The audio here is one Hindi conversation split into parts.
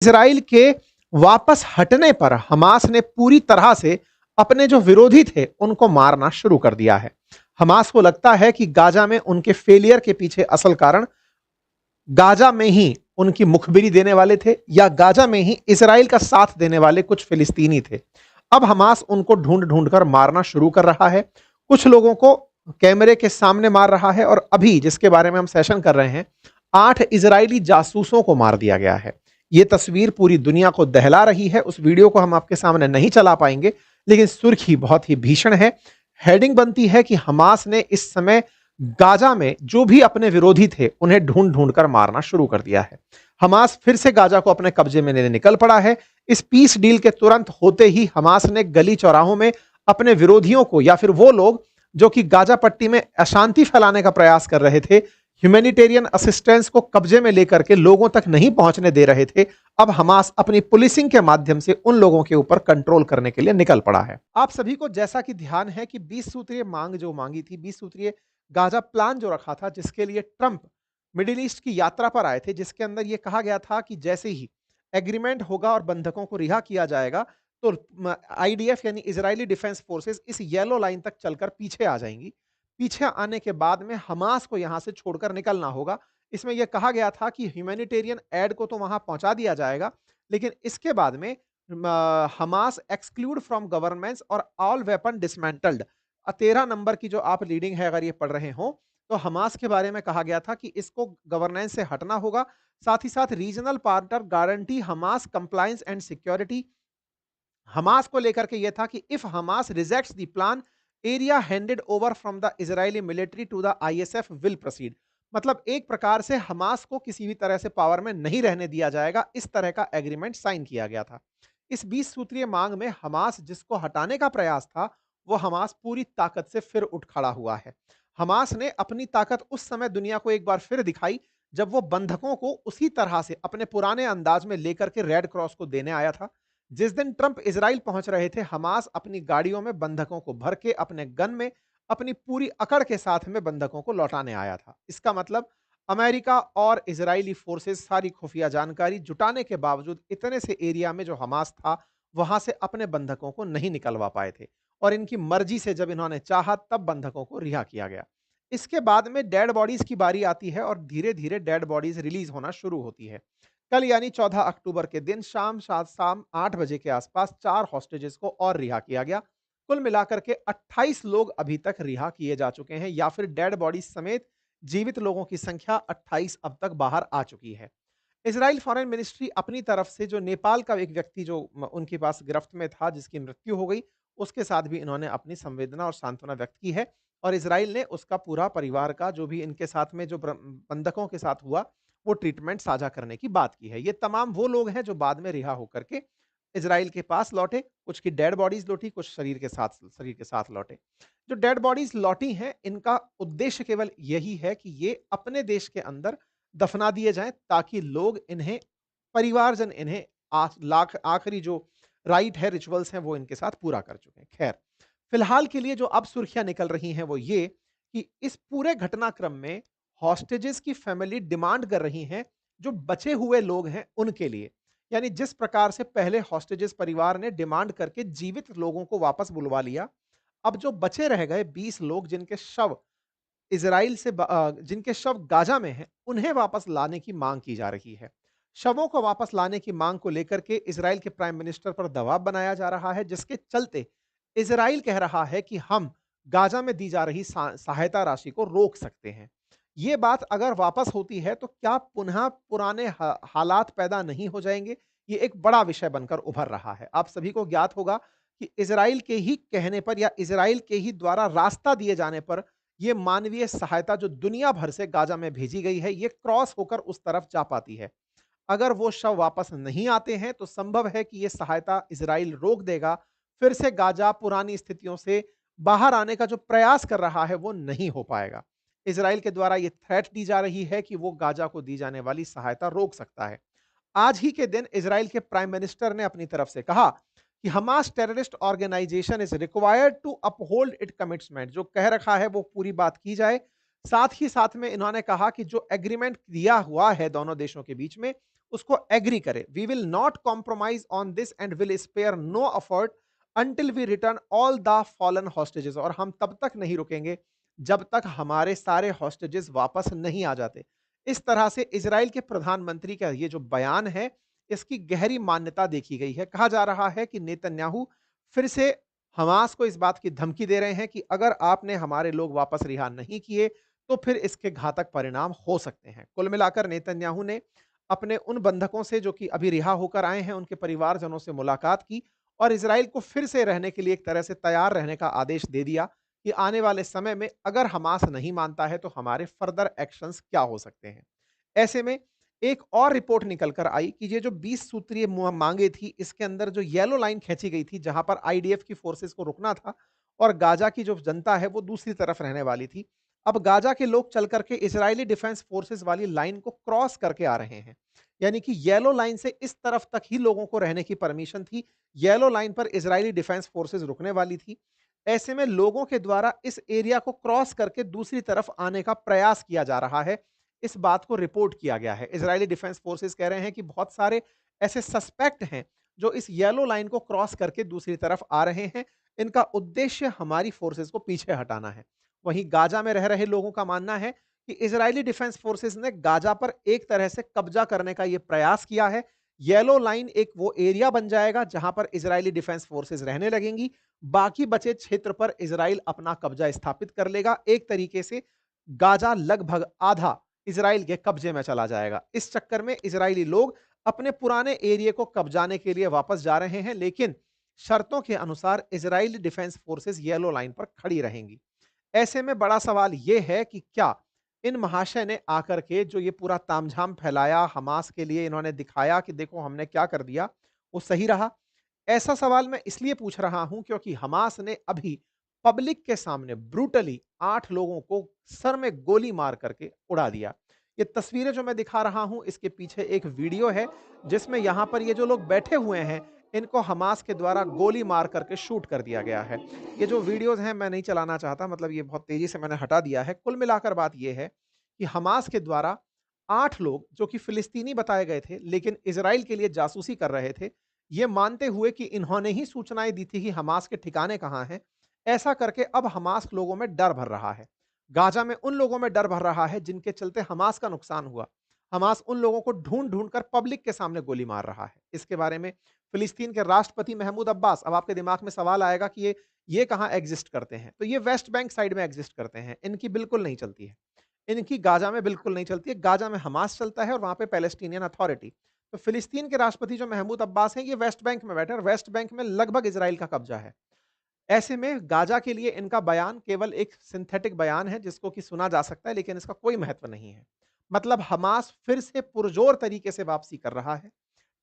इज़राइल के वापस हटने पर हमास ने पूरी तरह से अपने जो विरोधी थे, उनको मारना शुरू कर दिया है। हमास को लगता है कि गाज़ा में उनके फेलियर के पीछे असल कारण गाज़ा में ही उनकी मुखबिरी देने वाले थे या गाज़ा में ही इज़राइल का साथ देने वाले कुछ फिलिस्तीनी थे। अब हमास उनको ढूँढ-ढूँढ कर मारना शुरू कर रहा है। कुछ लोगों को कैमरे के सामने मार रहा है और अभी जिसके बारे में हम सेशन कर रहे हैं, 8 इज़राइली जासूसों को मार दिया गया है। ये तस्वीर पूरी दुनिया को दहला रही है। उस वीडियो को हम आपके सामने नहीं चला पाएँगे, लेकिन सुर्खी बहुत ही भीषण है। हेडिंग बनती है कि हमास ने इस समय गाजा में जो भी अपने विरोधी थे, उन्हें ढूंढ-ढूंढ कर मारना शुरू कर दिया है। हमास फिर से गाजा को अपने कब्जे में लेने निकल पड़ा है। इस पीस डील के तुरंत होते ही हमास ने गली-चौराहों में अपने विरोधियों को या फिर वो लोग जो कि गाजा पट्टी में अशांति फैलाने का प्रयास कर रहे थे, ह्यूमैनिटेरियन असिस्टेंस को कब्जे में लेकर के लोगों तक नहीं पहुंचने दे रहे थे, अब हमास अपनी पुलिसिंग के माध्यम से उन लोगों के ऊपर कंट्रोल करने के लिए निकल पड़ा है। आप सभी को जैसा कि ध्यान है कि 20 सूत्रीय मांग जो मांगी थी, 20 सूत्रीय गाजा प्लान जो रखा था, जिसके लिए ट्रंप मिडिल ईस्ट की यात्रा पर आए थे, जिसके अंदर यह कहा गया था कि जैसे ही एग्रीमेंट होगा और बंधकों को रिहा किया जाएगा, तो आईडीएफ यानी इजरायली डिफेंस फोर्सेस इस येलो लाइन तक चलकर पीछे आ जाएंगी। पीछे आने के बाद में हमास को यहां से छोड़कर निकलना होगा। इसमें यह कहा गया था कि ह्यूमैनिटेरियन एड को तो वहां पहुंचा दिया जाएगा, लेकिन इसके बाद में हमास एक्सक्लूड फ्रॉम गवर्नमेंट्स और ऑल वेपन डिसमेंटल्ड। 13 नंबर की जो आप रीडिंग है अगर ये पढ़ रहे हो, तो हमास के बारे में कहा गया था कि इसको गवर्नेंस से हटना होगा। साथ ही साथ regional partner guarantee Hamas compliance and security. Hamas को लेकर के यह था कि if Hamas rejects the plan, area handed over from the Israeli military to the ISF will proceed. मतलब एक प्रकार से हमास को किसी भी तरह से पावर में नहीं रहने दिया जाएगा, इस तरह का एग्रीमेंट साइन किया गया था। इस 20 सूत्रीय मांग में हमास जिसको हटाने का प्रयास था, वो हमास पूरी ताकत से फिर उठ खड़ा हुआ है। हमास ने अपनी ताकत उस समय दुनिया को एक बार फिर दिखाई, जब वो बंधकों को उसी तरह से अपने पुराने अंदाज में लेकर के रेड क्रॉस को देने आया था। जिस दिन ट्रंप इजराइल पहुंच रहे थे, हमास अपनी गाड़ियों में बंधकों को भर के अपने गन में अपनी पूरी अकड़ के साथ में बंधकों को लौटाने आया था। इसका मतलब अमेरिका और इजरायली फोर्सेस सारी खुफिया जानकारी जुटाने के बावजूद इतने से एरिया में जो हमास था, वहां से अपने बंधकों को नहीं निकलवा पाए थे और इनकी मर्जी से जब इन्होंने चाहा तब बंधकों को रिहा किया गया। इसके बाद में डेड बॉडीज की बारी आती है और धीरे धीरे डेड बॉडीज रिलीज होना शुरू होती है। कल यानी 14 अक्टूबर के दिन शाम 8 बजे के आसपास 4 हॉस्टेजेस को और रिहा किया गया। कुल मिलाकर के 28 लोग अभी तक रिहा किए जा चुके हैं या फिर डेड बॉडी समेत जीवित लोगों की संख्या 28 अब तक बाहर आ चुकी है। इजराइल फॉरेन मिनिस्ट्री अपनी तरफ से जो नेपाल का एक व्यक्ति जो उनके पास गिरफ्त में था जिसकी मृत्यु हो गई, उसके साथ भी इन्होंने अपनी संवेदना और सांत्वना व्यक्त की है और इजराइल ने उसका पूरा परिवार का जो भी इनके साथ में जो बंधकों के साथ हुआ, वो ट्रीटमेंट साझा करने की बात की है। ये तमाम वो लोग हैं जो बाद में रिहा होकर के इजराइल के पास लौटे। कुछ की डेड बॉडीज लौटी, कुछ शरीर के साथ लौटे। जो डेड बॉडीज लौटी हैं, इनका उद्देश्य केवल यही है कि ये अपने देश के अंदर दफना दिए जाएं, ताकि लोग इन्हें, परिवारजन इन्हें लाख आखिरी जो राइट है, रिचुअल्स हैं, वो इनके साथ पूरा कर चुके हैं। खैर, फिलहाल के लिए जो अब सुर्खियां निकल रही हैं वो ये कि इस पूरे घटनाक्रम में हॉस्टेजेस की फैमिली डिमांड कर रही हैं जो बचे हुए लोग हैं उनके लिए। यानी जिस प्रकार से पहले हॉस्टेजेस परिवार ने डिमांड करके जीवित लोगों को वापस बुलवा लिया, अब जो बचे रह गए 20 लोग जिनके शव जिनके शव गाजा में हैं, उन्हें वापस लाने की मांग की जा रही है। शवों को वापस लाने की मांग को लेकर के इजराइल के प्राइम मिनिस्टर पर दबाव बनाया जा रहा है, जिसके चलते इजराइल कह रहा है कि हम गाजा में दी जा रही सहायता राशि को रोक सकते हैं। ये बात अगर वापस होती है तो क्या पुनः पुराने हालात पैदा नहीं हो जाएंगे? ये एक बड़ा विषय बनकर उभर रहा है। आप सभी को ज्ञात होगा कि इजराइल के ही कहने पर या इजराइल के ही द्वारा रास्ता दिए जाने पर ये मानवीय सहायता जो दुनिया भर से गाजा में भेजी गई है, ये क्रॉस होकर उस तरफ जा पाती है। अगर वो शव वापस नहीं आते हैं तो संभव है कि ये सहायता इजराइल रोक देगा। फिर से गाजा पुरानी स्थितियों से बाहर आने का जो प्रयास कर रहा है वो नहीं हो पाएगा। इजराइल के द्वारा ये थ्रेट दी जा रही है कि वो गाजा को दी जाने वाली सहायता रोक सकता है। आज ही के दिन इजराइल के प्राइम मिनिस्टर ने अपनी तरफ से कहा कि Hamas terrorist organisation is required to uphold it commitment. जो कह रखा है वो पूरी बात की जाए। साथ ही साथ में इन्होंने कहा कि जो एग्रीमेंट दिया हुआ है दोनों देशों के बीच में, उसको एग्री करे। We will not compromise on this and will spare no effort until we return all the fallen hostages. और हम तब तक नहीं रुकेंगे जब तक हमारे सारे हॉस्टेजेस वापस नहीं आ जाते। इस तरह से इजराइल के प्रधानमंत्री का ये जो बयान है, इसकी गहरी मान्यता देखी गई है। कहा जा रहा है कि नेतन्याहू फिर से हमास को इस बात की धमकी दे रहे हैं कि अगर आपने हमारे लोग वापस रिहा नहीं किए तो फिर इसके घातक परिणाम हो सकते हैं। कुल मिलाकर नेतन्याहू ने अपने उन बंधकों से जो कि अभी रिहा होकर आए हैं, उनके परिवारजनों से मुलाकात की और इजराइल को फिर से रहने के लिए एक तरह से तैयार रहने का आदेश दे दिया कि आने वाले समय में अगर हमास नहीं मानता है तो हमारे फर्दर एक्शंस क्या हो सकते हैं। ऐसे में एक और रिपोर्ट निकल कर आई कि ये जो 20 सूत्रीय मांगे थी, इसके अंदर जो येलो लाइन खींची गई थी जहां पर आईडीएफ की फोर्सेस को रुकना था और गाजा की जो जनता है वो दूसरी तरफ रहने वाली थी। अब गाजा के लोग चल करके इजरायली डिफेंस फोर्सेस वाली लाइन को क्रॉस करके आ रहे हैं। यानी कि येलो लाइन से इस तरफ तक ही लोगों को रहने की परमिशन थी। येलो लाइन पर इजरायली डिफेंस फोर्सेस रुकने वाली थी। ऐसे में लोगों के द्वारा इस एरिया को क्रॉस करके दूसरी तरफ आने का प्रयास किया जा रहा है। इस बात को रिपोर्ट किया गया है। इजरायली डिफेंस फोर्सेस कह रहे हैं कि बहुत सारे ऐसे सस्पेक्ट हैं जो इस येलो लाइन को क्रॉस करके दूसरी तरफ आ रहे हैं। इनका उद्देश्य हमारी फोर्सेस को पीछे हटाना है। वहीं गाजा में रह रहे लोगों का मानना है कि इजरायली डिफेंस फोर्सेस ने गाजा पर एक तरह से कब्जा करने का यह प्रयास किया है। येलो लाइन एक वो एरिया बन जाएगा जहां पर इजरायली डिफेंस फोर्सेस रहने लगेंगी। बाकी बचे क्षेत्र पर इजराइल अपना कब्जा स्थापित कर लेगा। एक तरीके से गाजा लगभग आधा इजराइल के कब्जे में चला जाएगा। इस चक्कर में इजरायली लोग अपने पुराने एरिया को कब्जाने के लिए वापस जा रहे हैं, लेकिन शर्तों के अनुसार Israeli defence forces yellow line पर खड़ी रहेंगी। ऐसे में बड़ा सवाल यह है कि क्या इन महाशय ने आकर के जो ये पूरा तामझाम फैलाया हमास के लिए, इन्होंने दिखाया कि देखो हमने क्या कर दिया, वो सही रहा? ऐसा सवाल मैं इसलिए पूछ रहा हूं क्योंकि हमास ने अभी पब्लिक के सामने ब्रूटली 8 लोगों को सर में गोली मार करके उड़ा दिया। ये तस्वीरें जो मैं दिखा रहा हूं, इसके पीछे एक वीडियो है जिसमें यहां पर ये जो लोग बैठे हुए हैं, इनको हमास के द्वारा गोली मार करके शूट कर दिया गया है। ये जो वीडियोज़ हैं मैं नहीं चलाना चाहता, मतलब ये बहुत तेज़ी से मैंने हटा दिया है। कुल मिलाकर बात ये है कि हमास के द्वारा 8 लोग जो कि फ़िलिस्तीनी बताए गए थे, लेकिन इज़राइल के लिए जासूसी कर रहे थे, ये मानते हुए कि इन्होंने ही सूचनाएँ दी थी कि हमास के ठिकाने कहाँ हैं। ऐसा करके अब हमास लोगों में डर भर रहा है। गाज़ा में उन लोगों में डर भर रहा है जिनके चलते हमास का नुकसान हुआ। हमास उन लोगों को ढूँढ-ढूँढ कर पब्लिक के सामने गोली मार रहा है। इसके बारे में फ़िलिस्तीन के राष्ट्रपति महमूद अब्बास, अब आपके दिमाग में सवाल आएगा कि ये कहाँ एग्ज़िस्ट करते हैं? तो ये वेस्ट बैंक साइड में एग्ज़िस्ट करते हैं। इनकी बिल्कुल नहीं चलती है। इनकी गाज़ा में बिल्कुल नहीं चलती है। गाज़ा में हमास चलता है और वहाँ पे पैलेस्टीनियन अथॉरिटी। तो फ़िलिस्तीन के राष्ट्रपति जो महमूद अब्बास हैं, ये वेस्ट बैंक में बैठे हैं और वेस्ट बैंक में लगभग इज़राइल का कब्ज़ा है। ऐसे में गाज़ा के लिए इनका बयान केवल एक सिंथेटिक बयान है जिसको कि सुना जा सकता है, लेकिन इसका कोई महत्व नहीं है। मतलब हमास फिर से पुरज़ोर तरीके से वापसी कर रहा है।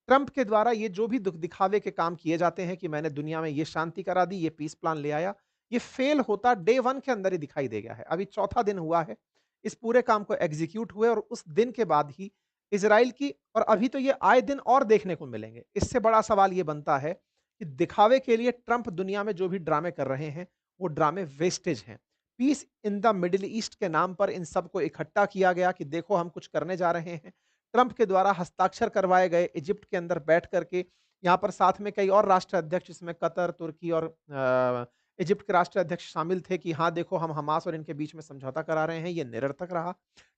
ट्रंप के द्वारा ये जो भी दुख दिखावे के काम किए जाते हैं कि मैंने दुनिया में ये शांति करा दी, ये पीस प्लान ले आया, ये फेल होता डे 1 के अंदर ही दिखाई दे गया है। अभी चौथा दिन हुआ है इस पूरे काम को एग्ज़ीक्यूट हुए और उस दिन के बाद ही इज़राइल की, और अभी तो ये आए दिन और देखने को मिलेंगे। इससे बड़ा सवाल ये बनता है कि दिखावे के लिए ट्रंप दुनिया में जो भी ड्रामे कर रहे हैं, वो ड्रामे वेस्टेज हैं। Peace in the Middle East के नाम पर इन सबको इकट्ठा किया गया कि देखो हम कुछ करने जा रहे हैं। ट्रंप के द्वारा हस्ताक्षर करवाए गए इजिप्ट के अंदर बैठ करके, यहाँ पर साथ में कई और राष्ट्र अध्यक्ष जिसमें कतर, तुर्की और इजिप्ट के राष्ट्र अध्यक्ष शामिल थे कि हाँ देखो हम हमास और इनके बीच में समझौता करा रहे हैं, ये निरर्थक रहा।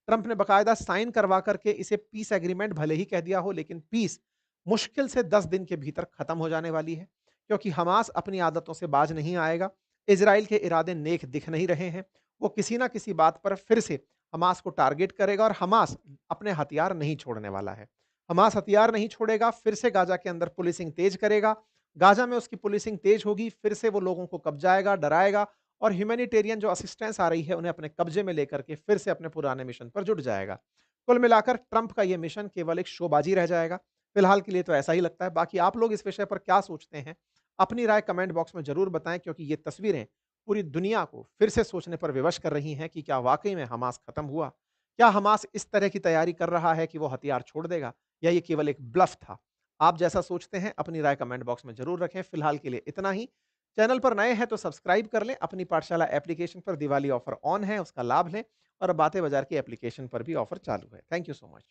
ट्रंप ने बकायदा साइन करवा करके इसे पीस एग्रीमेंट भले ही कह दिया हो, लेकिन पीस मुश्किल से 10 दिन के भीतर खत्म हो जाने वाली है, क्योंकि हमास अपनी आदतों से बाज नहीं आएगा। इजराइल के इरादे नेक दिख नहीं रहे हैं। वो किसी ना किसी बात पर फिर से हमास को टारगेट करेगा और हमास अपने हथियार नहीं छोड़ने वाला है। हमास हथियार नहीं छोड़ेगा, फिर से गाजा के अंदर पुलिसिंग तेज करेगा। गाजा में उसकी पुलिसिंग तेज होगी, फिर से वो लोगों को कब्जाएगा, डराएगा और ह्यूमैनिटेरियन जो असिस्टेंस आ रही है उन्हें अपने कब्जे में लेकर के फिर से अपने पुराने मिशन पर जुट जाएगा। कुल मिलाकर ट्रंप का यह मिशन केवल एक शोबाजी रह जाएगा। फिलहाल के लिए तो ऐसा ही लगता है। बाकी आप लोग इस विषय पर क्या सोचते हैं? अपनी राय कमेंट बॉक्स में ज़रूर बताएं, क्योंकि ये तस्वीरें पूरी दुनिया को फिर से सोचने पर विवश कर रही हैं कि क्या वाक़ई में हमास खत्म हुआ? क्या हमास इस तरह की तैयारी कर रहा है कि वो हथियार छोड़ देगा, या ये केवल एक ब्लफ था? आप जैसा सोचते हैं अपनी राय कमेंट बॉक्स में ज़रूर रखें। फिलहाल के लिए इतना ही। चैनल पर नए हैं तो सब्सक्राइब कर लें। अपनी पाठशाला एप्लीकेशन पर दिवाली ऑफर ऑन है, उसका लाभ लें और बातें बाजार की एप्लीकेशन पर भी ऑफर चालू है। Thank you so much.